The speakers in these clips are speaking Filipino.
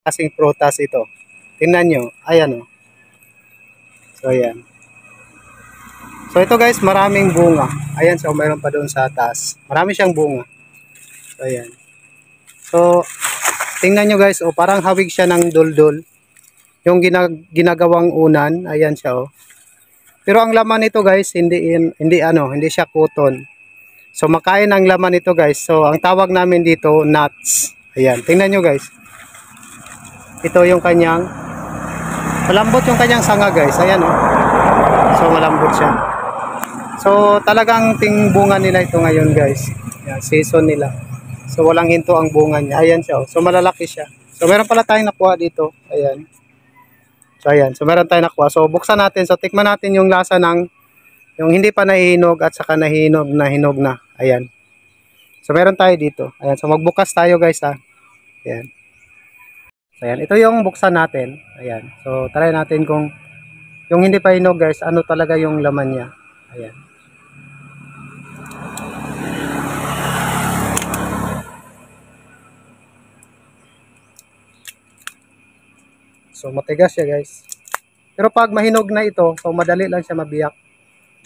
kasing prutas ito. Tingnan nyo. Ayan o. So, ayan. So, ito guys, maraming bunga. Ayan, so mayroon pa doon sa taas. Marami siyang bunga. So, ayan. So, tingnan nyo guys, parang hawig siya ng duldul. Yung ginagawang unan. Ayan siya o. Pero ang laman nito guys, hindi siya cotton. So, makain ang laman nito guys. So, ang tawag namin dito, nuts. Ayan, tingnan nyo guys. Ito yung kanyang, malambot yung kanyang sanga guys. Ayan o. So, malambot siya. So, talagang tingbunga nila ito ngayon guys. Ayan, season nila. So, walang hinto ang bunga niya. Ayan siya o. So, malalaki siya. So, meron pala tayong nakuha dito. Ayan. So, ayan. So, meron tayong nakuha. So, buksan natin. So, tikman natin yung lasa ng, yung hindi pa nahihinog at saka nahihinog na. Ayan. So, meron tayo dito. Ayan. So, magbukas tayo guys ha. Ayan. So, ayan. Ito yung buksan natin. Ayan. So, try natin kung yung hindi pa hinog guys, ano talaga yung laman niya. Ayan. So, matigas siya guys. Pero pag mahinog na ito, so madali lang siya mabiyak.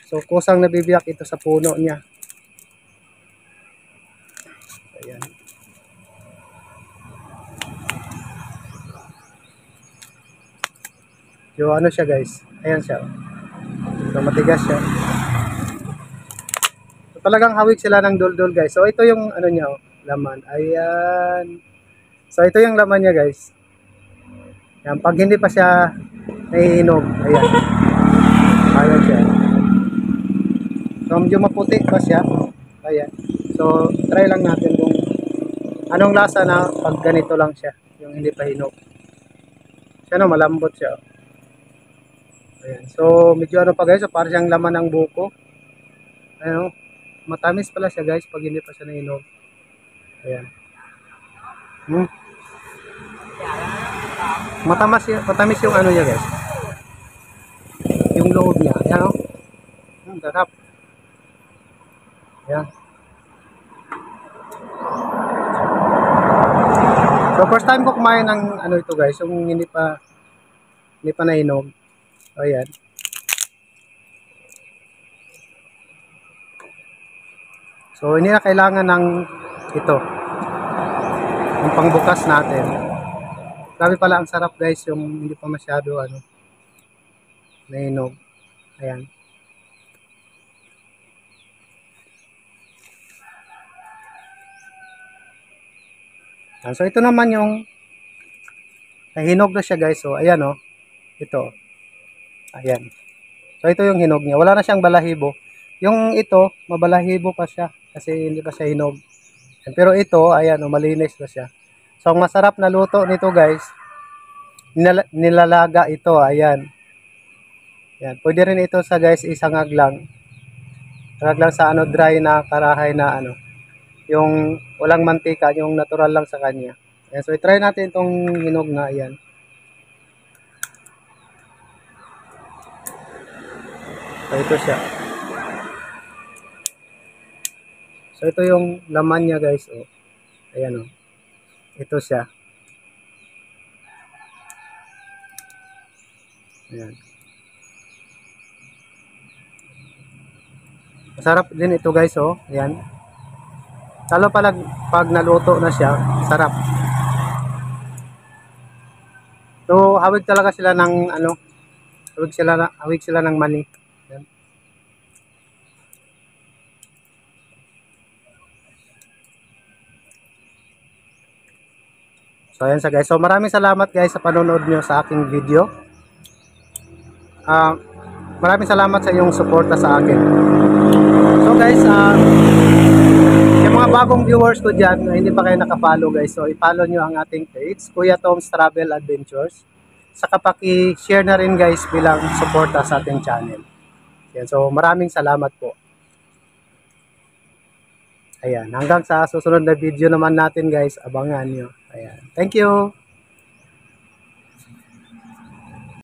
So, kusang nabibiyak ito sa puno niya. Ayan. So, ano siya guys? Ayan siya. So, matigas siya. So, talagang hawig sila ng duldul guys. So, ito yung ano niya, laman. Ayan. So, ito yung laman niya guys. Ayan. Pag hindi pa siya nahihinog, ayan. Ayan siya. So, medyo maputi pa siya. Ayan. So, try lang natin kung anong lasa na pag ganito lang siya. Yung hindi pa hinog. Siya no, malambot siya. Ayan. So, medyo ano pa guys, so parang siyang laman ng buko. Ayan, matamis pala siya guys pag hindi pa siya nahinog. Ayan. Matamis yung ano niya guys. Yung loob niya. Ayan o. Sarap. Ayan. So, first time ko kumain ng ano ito guys, yung hindi pa nahinog. So, ayan. So, hindi na kailangan ng ito. Yung pangbukas natin. Grabe pala ang sarap guys, yung hindi pa masyado ano, nahinog. Ayan. So, ito naman yung nahinog na siya guys. So, ayan o. Ito. Ayan. So, ito yung hinog niya. Wala na siyang balahibo. Yung ito, mabalahibo pa siya. Kasi hindi pa siya hinog. Pero ito, ayan o, malinis na siya. So, ang masarap na luto nito guys, nilalaga ito. Ayan. Ayan. Pwede rin ito sa guys, isangag lang. Sangag lang sa ano, dry na karahay na ano. Yung walang mantika, yung natural lang sa kanya. Ayan. So, i-try natin itong hinog na. Ayan. So, ito siya. So, ito yung laman niya guys. Oh. Ayan o. Oh. Ito siya. Ayan. Masarap din ito guys. Oh. Ayan. Lalo pag naluto na siya, sarap. So, hawig talaga sila ng ano, hawig sila ng mani. Ayan. So, ayan sa guys. So, maraming salamat guys sa panonood nyo sa aking video. Maraming salamat sa iyong suporta sa akin. So guys, yung mga bagong viewers ko dyan na hindi pa kayo nakapollow guys, so i-follow nyo ang ating page, Kuya Tom's Travel Adventures. Saka paki-share na rin guys bilang suporta sa ating channel. Ayan, so maraming salamat po. Ayan, hanggang sa susunod na video naman natin guys, abangan nyo. Ayan, thank you!